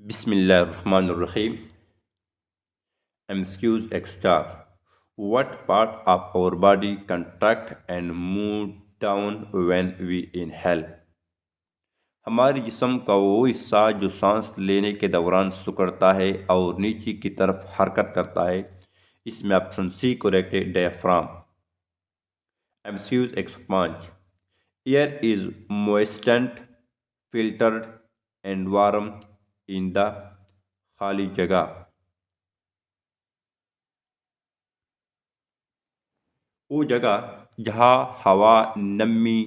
Bismillahirrahmanirrahim. MCQs X star. What part of our body contract and move down when we inhale? हमारे जिस्म का वो हिस्सा जो सांस लेने के दौरान सिकुड़ता है और नीचे की तरफ हरकत करता है। इसमें ऑप्शन सी करेक्ट है, diaphragm. MCQs X5. Air is moistened, filtered and warm in the खाली जगह। वो जगह जहाँ हवा नमी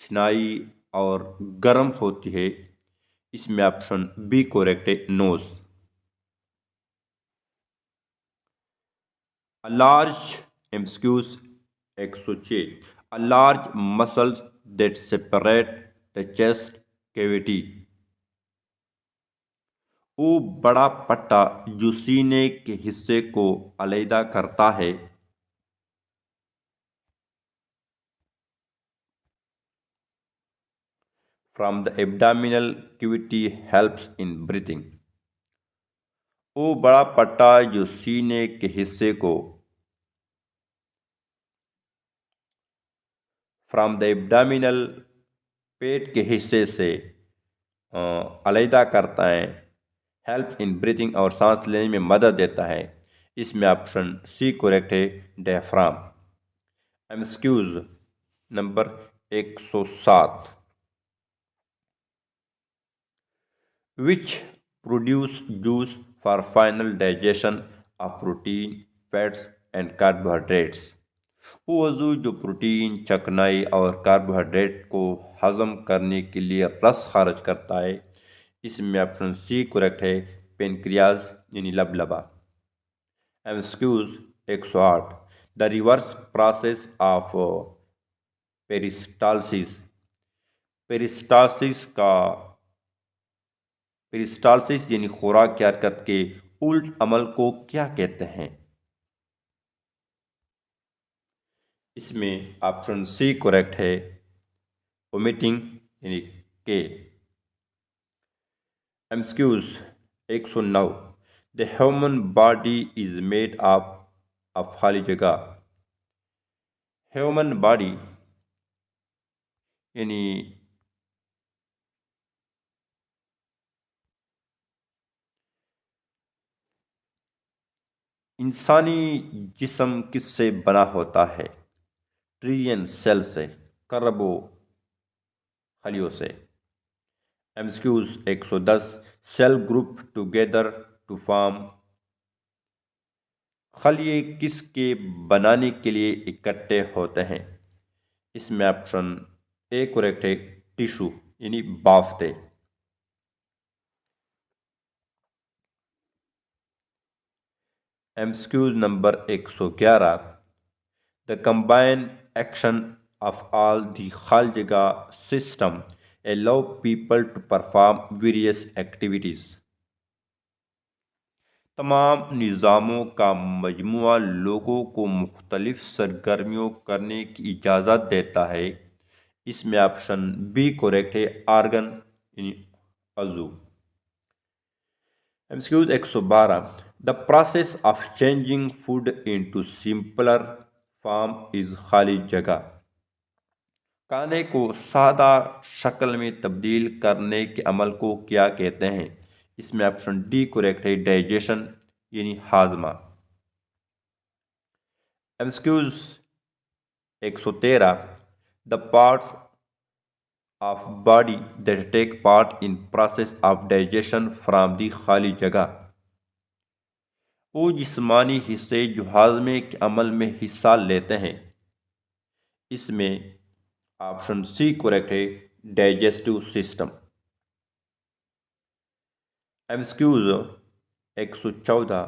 चिनाई और गर्म होती है। इसमें ऑप्शन बी करेक्ट है, nose. A large MCQs 106 a large muscles that separate the chest cavity. वो बड़ा पट्टा जो सीने के हिस्से को अलग करता है। From the abdominal cavity helps in breathing. वो बड़ा पट्टा जो सीने के हिस्से को फ्रॉम द एब्डामिनल पेट के हिस्से से अलहदा करता है। हेल्प इन ब्रीथिंग और सांस लेने में मदद देता है। इसमें ऑप्शन सी करेक्ट है, diaphragm. MCQs number 107। Which produce juice for final digestion of protein fats and carbohydrates. वो वजू जो प्रोटीन चकनाई और कार्बोहाइड्रेट को हजम करने के लिए रस खारिज करता है। इसमें ऑप्शन सी करेक्ट है, पेनक्रियाज यानी लबलबा। एमस्क्यूज 108। The reverse process of peristalsis. Peristalsis का पेरिस्टालसिस यानी खुराक की हरकत के उल्ट अमल को क्या कहते हैं? इसमें ऑप्शन सी करेक्ट है, वोमिटिंग यानी के। एमस्क्यूज 109। The human body is made of खाली जगह। ह्यूमन बॉडी यानी इंसानी जिस्म किससे बना होता है? ट्रिलियन सेल से, करबो खलियों से। MCQs 110। Cell group together to form. खलिए किसके बनाने के लिए इकट्ठे होते हैं? इसमें ऑप्शन ए करेक्ट है, टिश्यू यानी बाफ्ते। MCQs number 111। The combine action of all the खालजगा system allow people to perform various activities। तमाम निज़ामों का मजमुआ लोगों को मुख्तलिफ सरगर्मियों करने की इजाज़त देता है। इसमें ऑप्शन बी करेक्ट है, आर्गन यानी अज़ू। एमस्क्यूज 112। The process of changing food into simpler form is खाली जगह। खाने को सादा शक्ल में तब्दील करने के अमल को क्या कहते हैं? इसमें ऑप्शन डी करेक्ट है, डाइजेशन यानी हाजमा। MCQs 113। The parts of body that take part in process of digestion from the खाली जगह। वो जिस्मानी हिस्से जो हाजमे के अमल में हिस्सा लेते हैं। इसमें ऑप्शन सी करेक्ट है, digestive system. MCQs 114।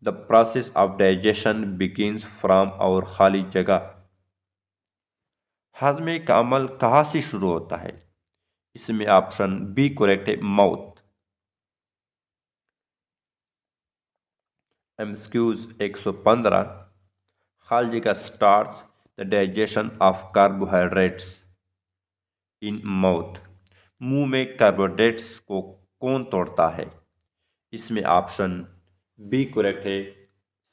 The process of digestion begins from और खाली जगह। हाजमे का अमल कहाँ से शुरू होता है? इसमें ऑप्शन बी करेक्ट है, माउथ। एमस्क्यूज 115। खाली जगह starts the digestion of carbohydrates in mouth. मुंह में कार्बोहाइड्रेट्स को कौन तोड़ता है? इसमें ऑप्शन बी करेक्ट है,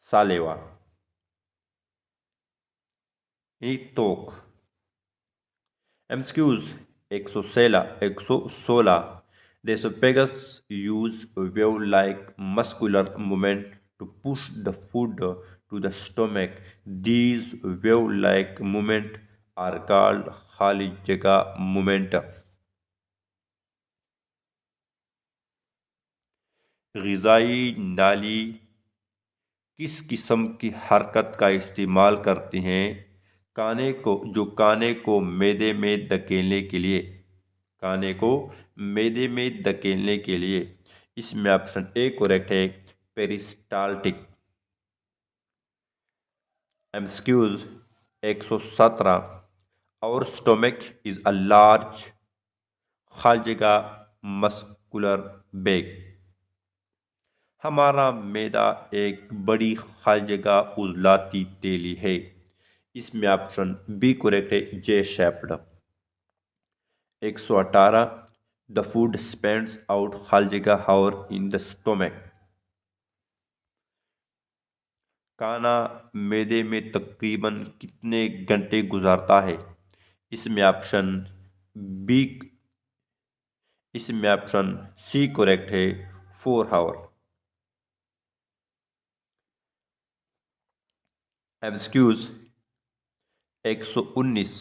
सालेवा यानी तोक। एमस्क्यूज 116 The esophagus use valve-like muscular movement to push the food to the stomach. These valve-like movement are called खाली जगह movement. ग़िज़ाई नाली किस किस्म की हरकत का इस्तेमाल करती हैं काने को मैदे में धकेलने के लिए, खाने को मैदे में धकेलने के लिए? इसमें ऑप्शन ए करेक्ट है, पेरिस्टाल्टिक। एमस्क्यूज 117 और स्टोमक इज अ लार्ज खालजगा मस्कुलर बैग। हमारा मैदा एक बड़ी खालजगा उजलाती तेली है। इसमें ऑप्शन बी करेक्ट है, J shaped. 118 the food spends out खालजगा हावर इन द स्टोमक। खाना मैदे में तकरीबन कितने घंटे गुजारता है? इसमें ऑप्शन बी इसमें ऑप्शन सी करेक्ट है, 4 hour. MCQs 119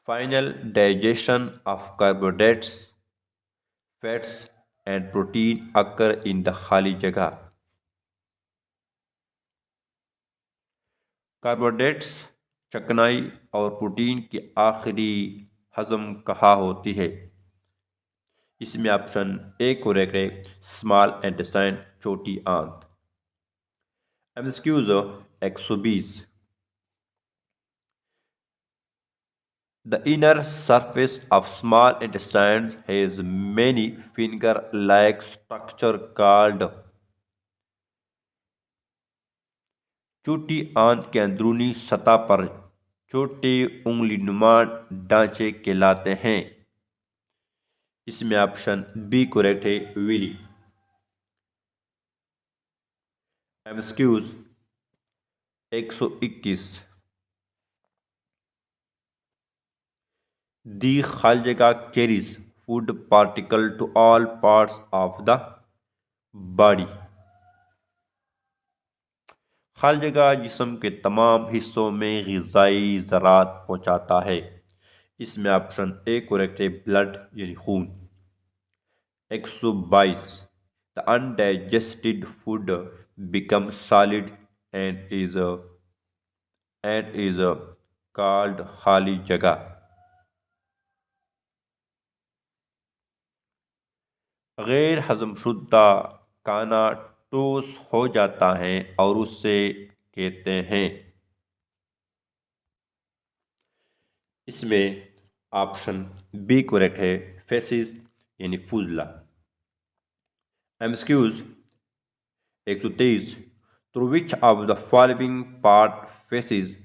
final digestion of carbohydrates fats and protein occur in the खाली जगह। कार्बोहाइड्रेट्स, चिकनाई और प्रोटीन की आखिरी हजम कहाँ होती है? इसमें ऑप्शन ए करेक्ट है, स्मॉल इंटेस्टाइन, छोटी आंत। एमस्क्यूज 120 the inner surface of small intestine has many finger like structure called. छोटी आंत के अंदरूनी सतह पर छोटे उंगलीनुमा ढांचे कहलाते हैं। इसमें ऑप्शन बी करेक्ट है, विली। एमस्क्यूज 121 दी खालजगा carries food particle to all parts of the body. खालजगा जिस्म के तमाम हिस्सों में ग़िज़ाई ज़रात पहुँचाता है। इसमें ऑप्शन ए करेक्ट है, ब्लड यानी खून। 122 the undigested food become solid and is called खाली जगह। गैर हजमशुदा खाना ठोस हो जाता है और उससे कहते हैं। इसमें ऑप्शन बी करेक्ट है, फेसिस यानी फुजला। MCQs 123 through which of the following part faeces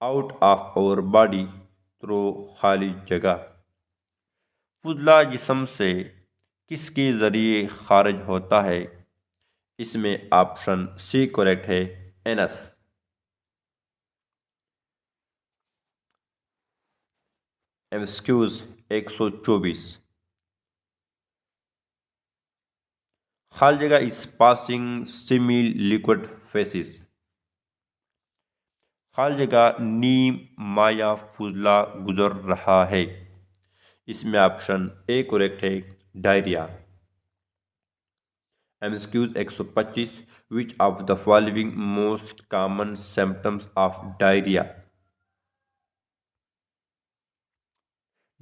out of our body through खाली जगह। फुजला जिस्म से किसके ज़रिए खारिज होता है? इसमें ऑप्शन सी करेक्ट है, एनस। एमस्क्यूज 124 खालजगा is passing semi liquid faeces. खालजगा नीम माया फुजला गुजर रहा है। इसमें ऑप्शन ए करेक्ट है, diarrhoea. MCQs 125 which of the following most common symptoms of diarrhoea.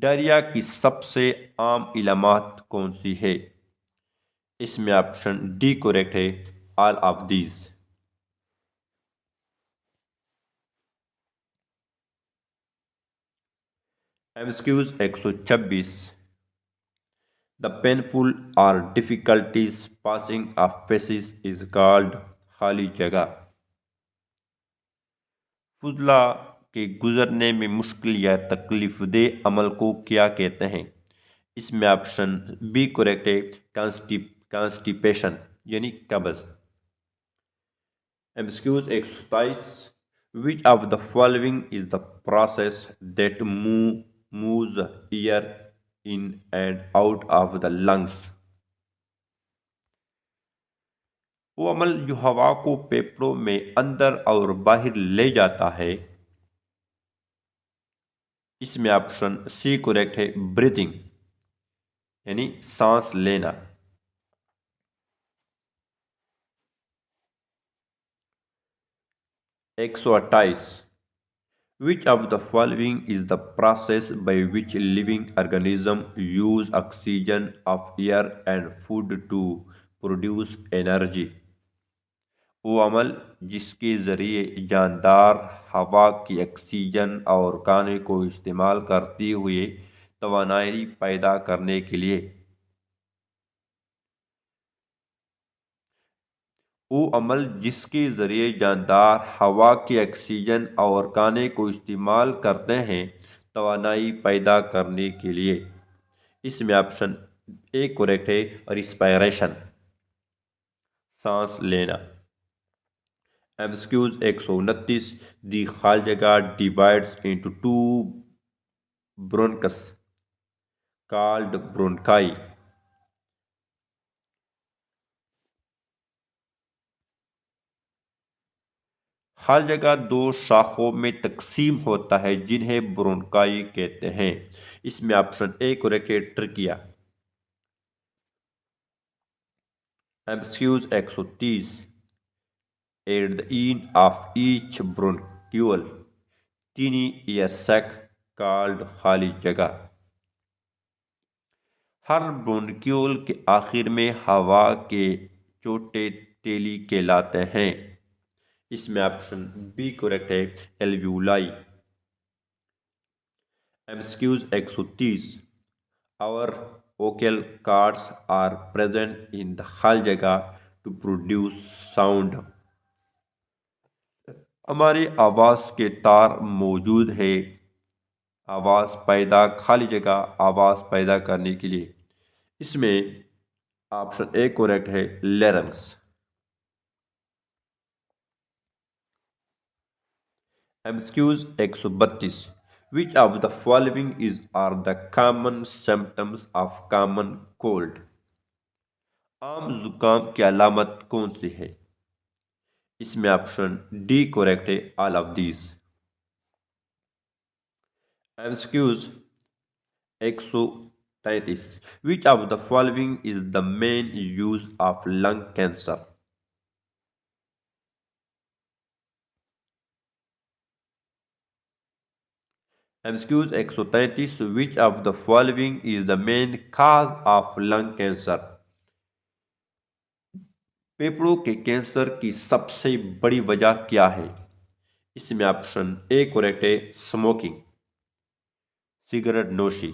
Diarrhoea की सबसे आम इलामात कौन सी है? इसमें ऑप्शन डी करेक्ट है, all of these. MCQs 126 the painful और difficulties passing of faeces is called खाली जगह। फुजला के गुजरने में मुश्किल या तकलीफ दह अमल को क्या कहते हैं? इसमें ऑप्शन बी करेक्ट है, कॉन्स्टिपेशन यानी कब्ज। MCQs 127, which of the following is the process that moves air in and out of the lungs. वो अमल जो हवा को फेफड़ों में अंदर और बाहर ले जाता है। इसमें ऑप्शन सी करेक्ट है, ब्रीथिंग यानी सांस लेना। 128, which of the following is the process by which living organism use oxygen of air and food to produce energy. वो अमल जिसके ज़रिए जानदार हवा की ऑक्सीजन और खाने को इस्तेमाल करते हुए तवानाई पैदा करने के लिए। वो अमल जिसके ज़रिए जानदार हवा की ऑक्सीजन और खाने को इस्तेमाल करते हैं तवानाई पैदा करने के लिए। इसमें ऑप्शन ए करेक्ट है, रिस्पायरेशन सांस लेना। एमसीक्यूज 129, दी खालजगा divides into two ब्रोनकस called bronchi. खालजगा दो शाखों में तकसीम होता है जिन्हें ब्रोनकाई कहते हैं। इसमें ऑप्शन ए करेक्ट है, trachea. MCQs 130, at the end of each bronchiole tiny air sac called खाली जगह। हर ब्रोनक्यूल के आखिर में हवा के छोटे तेली कहलाते हैं। इसमें ऑप्शन बी करेक्ट है, alveoli. MCQs 130, our vocal cords are present in the हर जगह टू प्रोड्यूस साउंड। हमारी आवाज़ के तार मौजूद है आवाज़ पैदा खाली जगह आवाज़ पैदा करने के लिए। इसमें ऑप्शन ए करेक्ट है, larynx. MCQs 132, which of the following is are the common symptoms of common cold. आम जुकाम की अलामत कौन सी है। इसमें ऑप्शन डी करेक्ट है, all of these. MCQs 133, which of the following is the main use of lung cancer. MCQs 133, which of the following is the main cause of lung cancer. फेफड़ों के कैंसर की सबसे बड़ी वजह क्या है। इसमें ऑप्शन ए करेक्ट है, स्मोकिंग सिगरेट नोशी।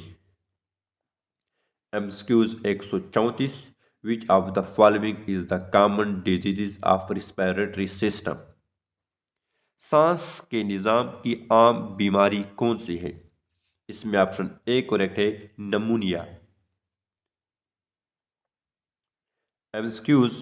MCQs 134, which of the following is the common disease of respiratory system. सांस के निज़ाम की आम बीमारी कौन सी है। इसमें ऑप्शन ए करेक्ट है, नमूनिया। एमसीक्यूज